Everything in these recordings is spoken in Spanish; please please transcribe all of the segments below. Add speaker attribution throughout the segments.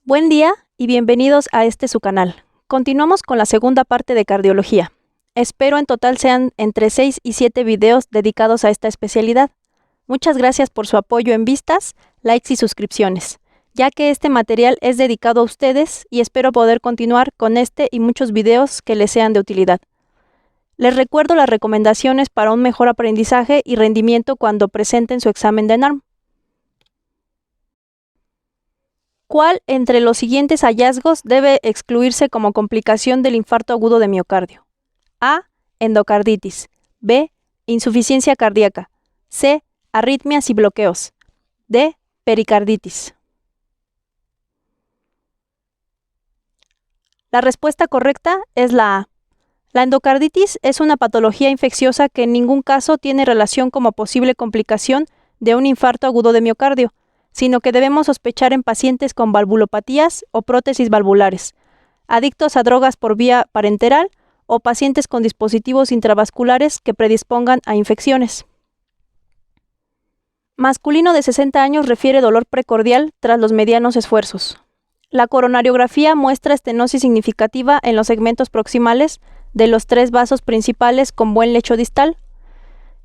Speaker 1: Buen día y bienvenidos a su canal. Continuamos con la segunda parte de cardiología. Espero en total sean entre 6 y 7 videos dedicados a esta especialidad. Muchas gracias por su apoyo en vistas, likes y suscripciones, ya que este material es dedicado a ustedes y espero poder continuar con este y muchos videos que les sean de utilidad. Les recuerdo las recomendaciones para un mejor aprendizaje y rendimiento cuando presenten su examen de NARM. ¿Cuál entre los siguientes hallazgos debe excluirse como complicación del infarto agudo de miocardio? A. Endocarditis. B. Insuficiencia cardíaca. C. Arritmias y bloqueos. D. Pericarditis. La respuesta correcta es la A. La endocarditis es una patología infecciosa que en ningún caso tiene relación como posible complicación de un infarto agudo de miocardio, sino que debemos sospechar en pacientes con valvulopatías o prótesis valvulares, adictos a drogas por vía parenteral o pacientes con dispositivos intravasculares que predispongan a infecciones. Masculino de 60 años refiere dolor precordial tras los medianos esfuerzos. La coronariografía muestra estenosis significativa en los segmentos proximales de los 3 vasos principales con buen lecho distal.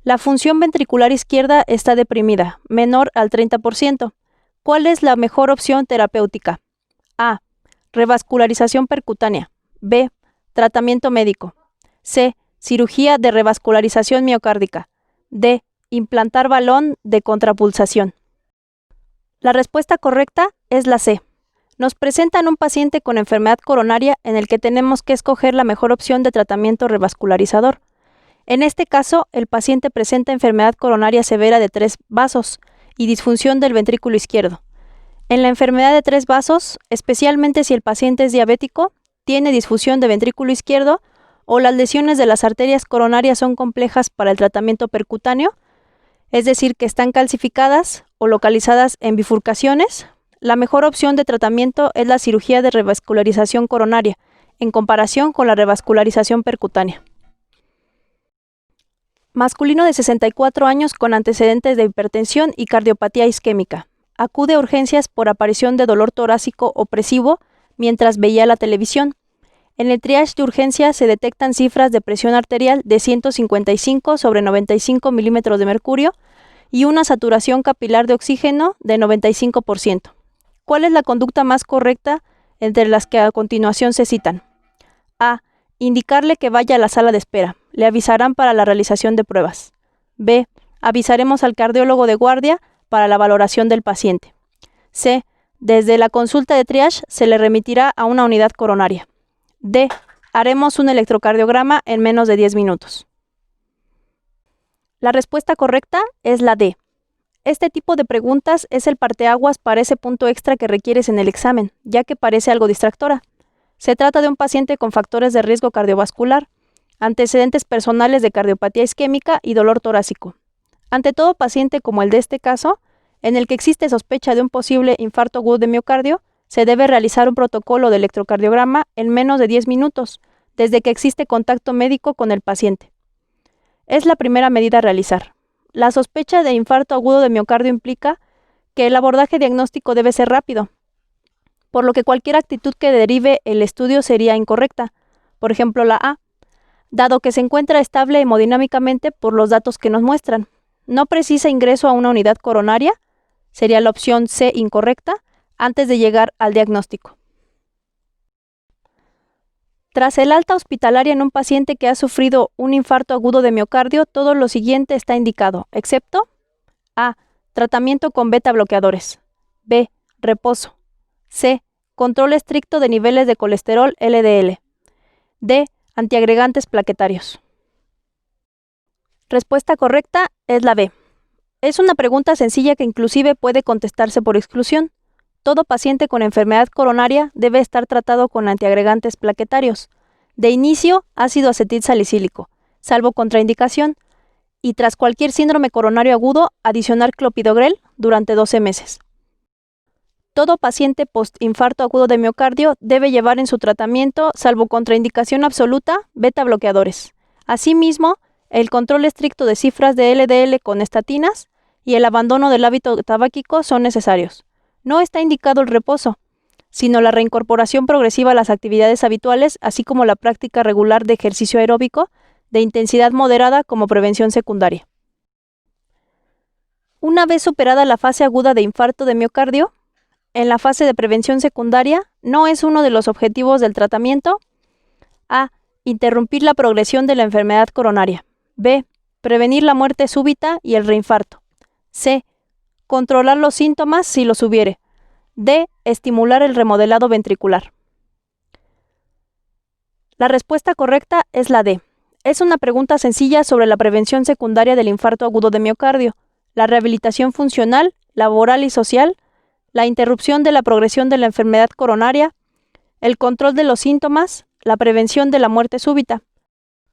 Speaker 1: La función ventricular izquierda está deprimida, menor al 30%. ¿Cuál es la mejor opción terapéutica? A. Revascularización percutánea. B. Tratamiento médico. C. Cirugía de revascularización miocárdica. D. Implantar balón de contrapulsación. La respuesta correcta es la C. Nos presentan un paciente con enfermedad coronaria en el que tenemos que escoger la mejor opción de tratamiento revascularizador. En este caso, el paciente presenta enfermedad coronaria severa de 3 vasos y disfunción del ventrículo izquierdo. En la enfermedad de 3 vasos, especialmente si el paciente es diabético, tiene disfunción de ventrículo izquierdo o las lesiones de las arterias coronarias son complejas para el tratamiento percutáneo, es decir, que están calcificadas o localizadas en bifurcaciones, la mejor opción de tratamiento es la cirugía de revascularización coronaria, en comparación con la revascularización percutánea. Masculino de 64 años con antecedentes de hipertensión y cardiopatía isquémica. Acude a urgencias por aparición de dolor torácico opresivo mientras veía la televisión. En el triage de urgencia se detectan cifras de presión arterial de 155/95 milímetros de mercurio y una saturación capilar de oxígeno de 95%. ¿Cuál es la conducta más correcta entre las que a continuación se citan? A. Indicarle que vaya a la sala de espera. Le avisarán para la realización de pruebas. B. Avisaremos al cardiólogo de guardia para la valoración del paciente. C. Desde la consulta de triage se le remitirá a una unidad coronaria. D. Haremos un electrocardiograma en menos de 10 minutos. La respuesta correcta es la D. Este tipo de preguntas es el parteaguas para ese punto extra que requieres en el examen, ya que parece algo distractora. Se trata de un paciente con factores de riesgo cardiovascular, antecedentes personales de cardiopatía isquémica y dolor torácico. Ante todo paciente como el de este caso, en el que existe sospecha de un posible infarto agudo de miocardio, se debe realizar un protocolo de electrocardiograma en menos de 10 minutos, desde que existe contacto médico con el paciente. Es la primera medida a realizar. La sospecha de infarto agudo de miocardio implica que el abordaje diagnóstico debe ser rápido, por lo que cualquier actitud que derive el estudio sería incorrecta. Por ejemplo, la A, dado que se encuentra estable hemodinámicamente por los datos que nos muestran. No precisa ingreso a una unidad coronaria, sería la opción C incorrecta, antes de llegar al diagnóstico. Tras el alta hospitalaria en un paciente que ha sufrido un infarto agudo de miocardio, todo lo siguiente está indicado, excepto A. Tratamiento con beta bloqueadores. B. Reposo. C. Control estricto de niveles de colesterol LDL. D. Antiagregantes plaquetarios. Respuesta correcta es la B. Es una pregunta sencilla que inclusive puede contestarse por exclusión. Todo paciente con enfermedad coronaria debe estar tratado con antiagregantes plaquetarios. De inicio, ácido acetilsalicílico, salvo contraindicación, y tras cualquier síndrome coronario agudo, adicionar clopidogrel durante 12 meses. Todo paciente post-infarto agudo de miocardio debe llevar en su tratamiento, salvo contraindicación absoluta, beta bloqueadores. Asimismo, el control estricto de cifras de LDL con estatinas y el abandono del hábito tabáquico son necesarios. No está indicado el reposo. sino la reincorporación progresiva a las actividades habituales, así como la práctica regular de ejercicio aeróbico de intensidad moderada como prevención secundaria. Una vez superada la fase aguda de infarto de miocardio, en la fase de prevención secundaria, no es uno de los objetivos del tratamiento: A. Interrumpir la progresión de la enfermedad coronaria. B. Prevenir la muerte súbita y el reinfarto. C. Controlar los síntomas si los hubiere. D. Estimular el remodelado ventricular. La respuesta correcta es la D. Es una pregunta sencilla sobre la prevención secundaria del infarto agudo de miocardio, la rehabilitación funcional, laboral y social, la interrupción de la progresión de la enfermedad coronaria, el control de los síntomas, la prevención de la muerte súbita.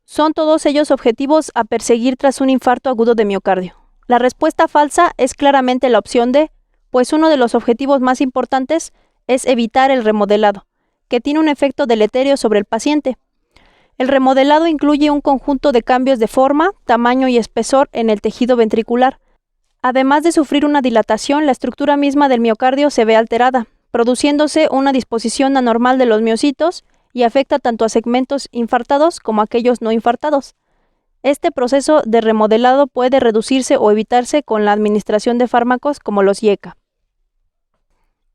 Speaker 1: Son todos ellos objetivos a perseguir tras un infarto agudo de miocardio. La respuesta falsa es claramente la opción D, pues uno de los objetivos más importantes es evitar el remodelado, que tiene un efecto deleterio sobre el paciente. El remodelado incluye un conjunto de cambios de forma, tamaño y espesor en el tejido ventricular. Además de sufrir una dilatación, la estructura misma del miocardio se ve alterada, produciéndose una disposición anormal de los miocitos y afecta tanto a segmentos infartados como a aquellos no infartados. Este proceso de remodelado puede reducirse o evitarse con la administración de fármacos como los IECA.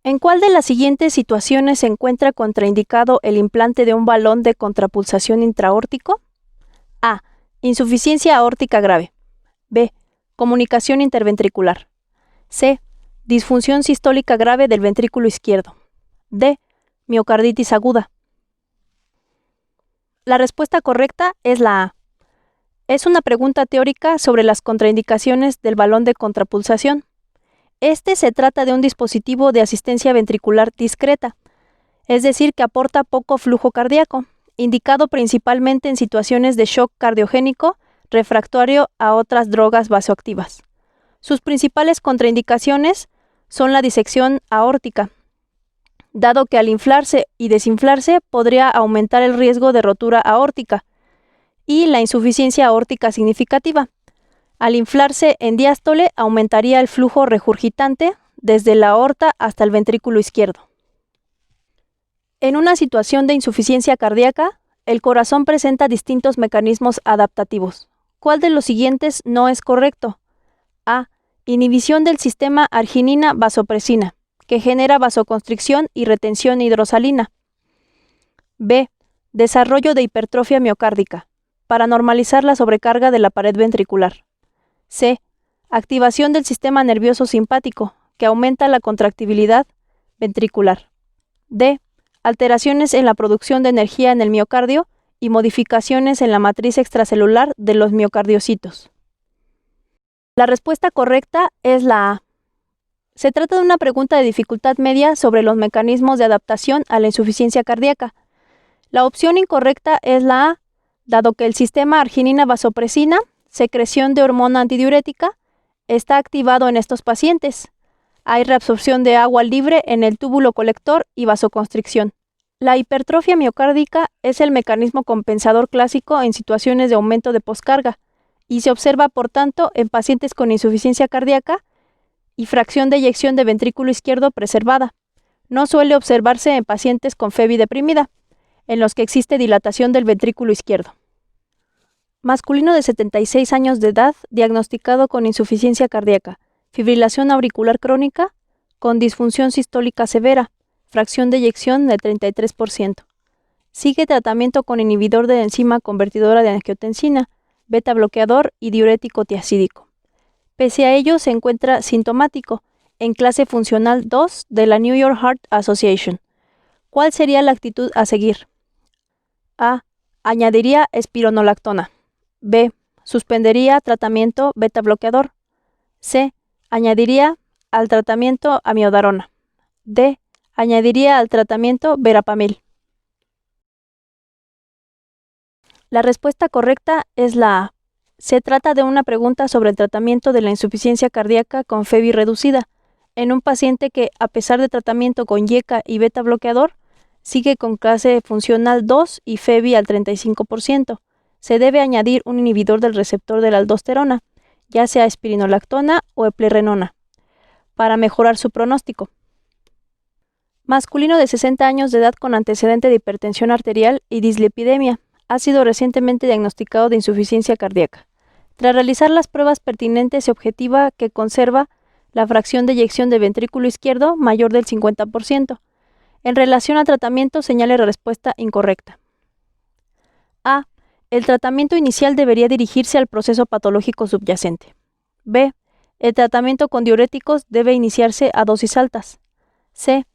Speaker 1: ¿En cuál de las siguientes situaciones se encuentra contraindicado el implante de un balón de contrapulsación intraaórtico? A. Insuficiencia aórtica grave. B. Comunicación interventricular. C. Disfunción sistólica grave del ventrículo izquierdo. D. Miocarditis aguda. La respuesta correcta es la A. Es una pregunta teórica sobre las contraindicaciones del balón de contrapulsación. Este se trata de un dispositivo de asistencia ventricular discreta, es decir, que aporta poco flujo cardíaco, indicado principalmente en situaciones de shock cardiogénico refractario a otras drogas vasoactivas. Sus principales contraindicaciones son la disección aórtica, dado que al inflarse y desinflarse podría aumentar el riesgo de rotura aórtica, y la insuficiencia aórtica significativa. Al inflarse en diástole aumentaría el flujo regurgitante desde la aorta hasta el ventrículo izquierdo. En una situación de insuficiencia cardíaca, el corazón presenta distintos mecanismos adaptativos. ¿Cuál de los siguientes no es correcto? A. Inhibición del sistema arginina-vasopresina, que genera vasoconstricción y retención hidrosalina. B. Desarrollo de hipertrofia miocárdica, para normalizar la sobrecarga de la pared ventricular. C. Activación del sistema nervioso simpático, que aumenta la contractibilidad ventricular. D. Alteraciones en la producción de energía en el miocardio y modificaciones en la matriz extracelular de los miocardiocitos. La respuesta correcta es la A. Se trata de una pregunta de dificultad media sobre los mecanismos de adaptación a la insuficiencia cardíaca. La opción incorrecta es la A, dado que el sistema arginina-vasopresina, secreción de hormona antidiurética, está activado en estos pacientes. Hay reabsorción de agua libre en el túbulo colector y vasoconstricción. La hipertrofia miocárdica es el mecanismo compensador clásico en situaciones de aumento de poscarga y se observa, por tanto, en pacientes con insuficiencia cardíaca y fracción de eyección de ventrículo izquierdo preservada. No suele observarse en pacientes con FEBI deprimida, en los que existe dilatación del ventrículo izquierdo. Masculino de 76 años de edad, diagnosticado con insuficiencia cardíaca, fibrilación auricular crónica, con disfunción sistólica severa, fracción de eyección del 33%. Sigue tratamiento con inhibidor de enzima convertidora de angiotensina, beta bloqueador y diurético tiazídico. Pese a ello, se encuentra sintomático, en clase funcional 2 de la New York Heart Association. ¿Cuál sería la actitud a seguir? A. Añadiría espironolactona. B. Suspendería tratamiento beta bloqueador. C. Añadiría al tratamiento amiodarona. D. Añadiría al tratamiento verapamil. La respuesta correcta es la A. Se trata de una pregunta sobre el tratamiento de la insuficiencia cardíaca con FEBI reducida, en un paciente que, a pesar de tratamiento con IECA y beta bloqueador, sigue con clase funcional 2 y FEBI al 35%. Se debe añadir un inhibidor del receptor de la aldosterona, ya sea espironolactona o eplerenona, para mejorar su pronóstico. Masculino de 60 años de edad con antecedente de hipertensión arterial y dislipidemia. Ha sido recientemente diagnosticado de insuficiencia cardíaca. Tras realizar las pruebas pertinentes se objetiva que conserva la fracción de eyección de ventrículo izquierdo mayor del 50%. En relación al tratamiento, señale la respuesta incorrecta. A. El tratamiento inicial debería dirigirse al proceso patológico subyacente. B. El tratamiento con diuréticos debe iniciarse a dosis altas. C.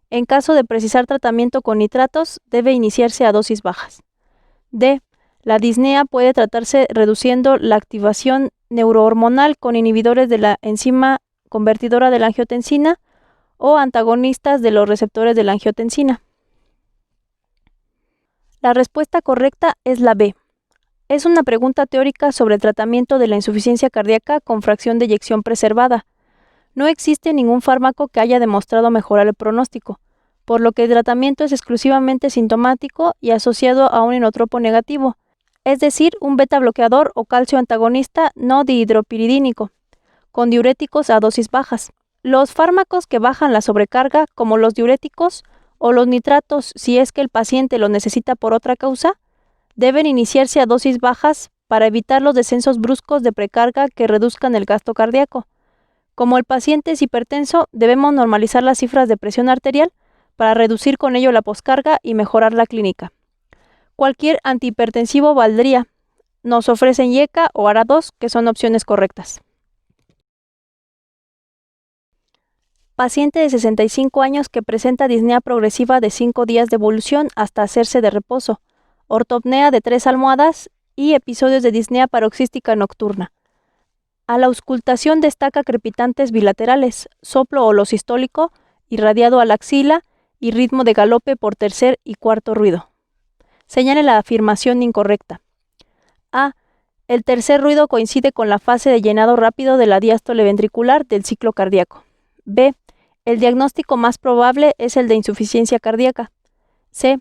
Speaker 1: En caso de precisar tratamiento con nitratos, debe iniciarse a dosis bajas. D. La disnea puede tratarse reduciendo la activación neurohormonal con inhibidores de la enzima convertidora de la angiotensina o antagonistas de los receptores de la angiotensina. La respuesta correcta es la B. Es una pregunta teórica sobre el tratamiento de la insuficiencia cardíaca con fracción de eyección preservada. No existe ningún fármaco que haya demostrado mejorar el pronóstico, por lo que el tratamiento es exclusivamente sintomático y asociado a un inotropo negativo, es decir, un beta bloqueador o calcio antagonista no dihidropiridínico, con diuréticos a dosis bajas. Los fármacos que bajan la sobrecarga, como los diuréticos o los nitratos, si es que el paciente lo necesita por otra causa, deben iniciarse a dosis bajas para evitar los descensos bruscos de precarga que reduzcan el gasto cardíaco. Como el paciente es hipertenso, debemos normalizar las cifras de presión arterial para reducir con ello la poscarga y mejorar la clínica. Cualquier antihipertensivo valdría. Nos ofrecen IECA o ARA2, que son opciones correctas. Paciente de 65 años que presenta disnea progresiva de 5 días de evolución hasta hacerse de reposo, ortopnea de 3 almohadas y episodios de disnea paroxística nocturna. A la auscultación destaca crepitantes bilaterales, soplo holosistólico, irradiado a la axila y ritmo de galope por tercer y cuarto ruido. Señale la afirmación incorrecta. A. El tercer ruido coincide con la fase de llenado rápido de la diástole ventricular del ciclo cardíaco. B. El diagnóstico más probable es el de insuficiencia cardíaca. C.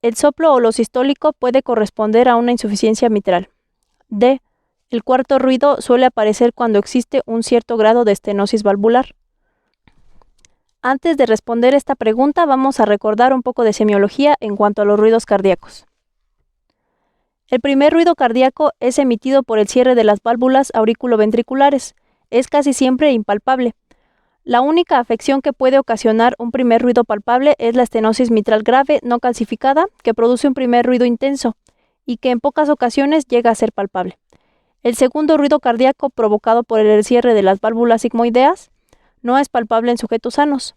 Speaker 1: El soplo holosistólico puede corresponder a una insuficiencia mitral. D. El cuarto ruido suele aparecer cuando existe un cierto grado de estenosis valvular. Antes de responder esta pregunta, vamos a recordar un poco de semiología en cuanto a los ruidos cardíacos. El primer ruido cardíaco es emitido por el cierre de las válvulas auriculoventriculares. Es casi siempre impalpable. La única afección que puede ocasionar un primer ruido palpable es la estenosis mitral grave no calcificada, que produce un primer ruido intenso y que en pocas ocasiones llega a ser palpable. El segundo ruido cardíaco provocado por el cierre de las válvulas sigmoideas no es palpable en sujetos sanos.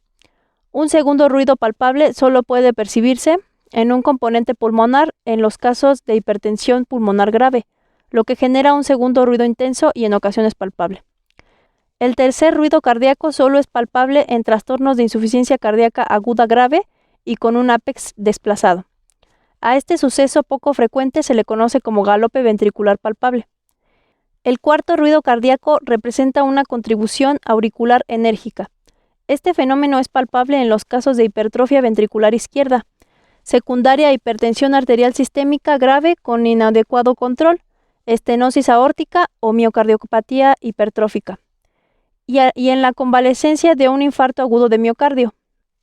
Speaker 1: Un segundo ruido palpable solo puede percibirse en un componente pulmonar en los casos de hipertensión pulmonar grave, lo que genera un segundo ruido intenso y en ocasiones palpable. El tercer ruido cardíaco solo es palpable en trastornos de insuficiencia cardíaca aguda grave y con un ápex desplazado. A este suceso poco frecuente se le conoce como galope ventricular palpable. El cuarto ruido cardíaco representa una contribución auricular enérgica. Este fenómeno es palpable en los casos de hipertrofia ventricular izquierda, secundaria a hipertensión arterial sistémica grave con inadecuado control, estenosis aórtica o miocardiopatía hipertrófica, y en la convalecencia de un infarto agudo de miocardio.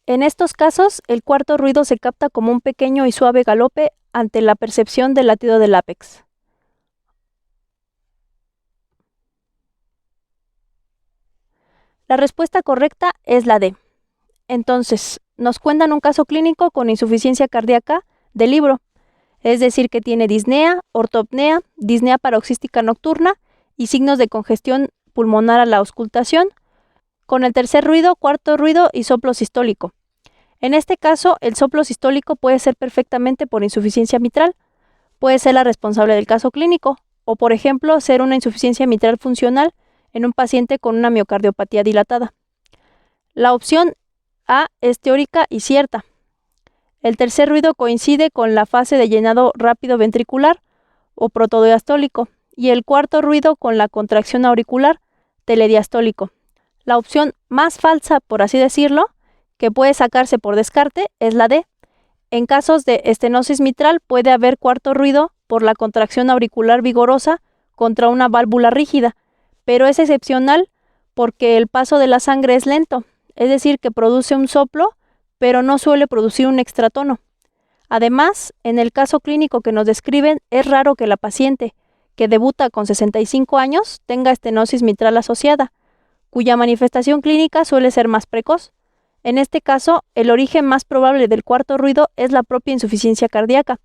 Speaker 1: En estos casos, el cuarto ruido se capta como un pequeño y suave galope ante la percepción del latido del ápex. La respuesta correcta es la D. Entonces, nos cuentan un caso clínico con insuficiencia cardíaca del libro, es decir, que tiene disnea, ortopnea, disnea paroxística nocturna y signos de congestión pulmonar a la auscultación, con el tercer ruido, cuarto ruido y soplo sistólico. En este caso, el soplo sistólico puede ser perfectamente por insuficiencia mitral, puede ser la responsable del caso clínico, o por ejemplo, ser una insuficiencia mitral funcional en un paciente con una miocardiopatía dilatada. La opción A es teórica y cierta. El tercer ruido coincide con la fase de llenado rápido ventricular o protodiastólico y el cuarto ruido con la contracción auricular telediastólico. La opción más falsa, por así decirlo, que puede sacarse por descarte es la D. En casos de estenosis mitral puede haber cuarto ruido por la contracción auricular vigorosa contra una válvula rígida, pero es excepcional porque el paso de la sangre es lento, es decir, que produce un soplo, pero no suele producir un extratono. Además, en el caso clínico que nos describen, es raro que la paciente, que debuta con 65 años, tenga estenosis mitral asociada, cuya manifestación clínica suele ser más precoz. En este caso, el origen más probable del cuarto ruido es la propia insuficiencia cardíaca,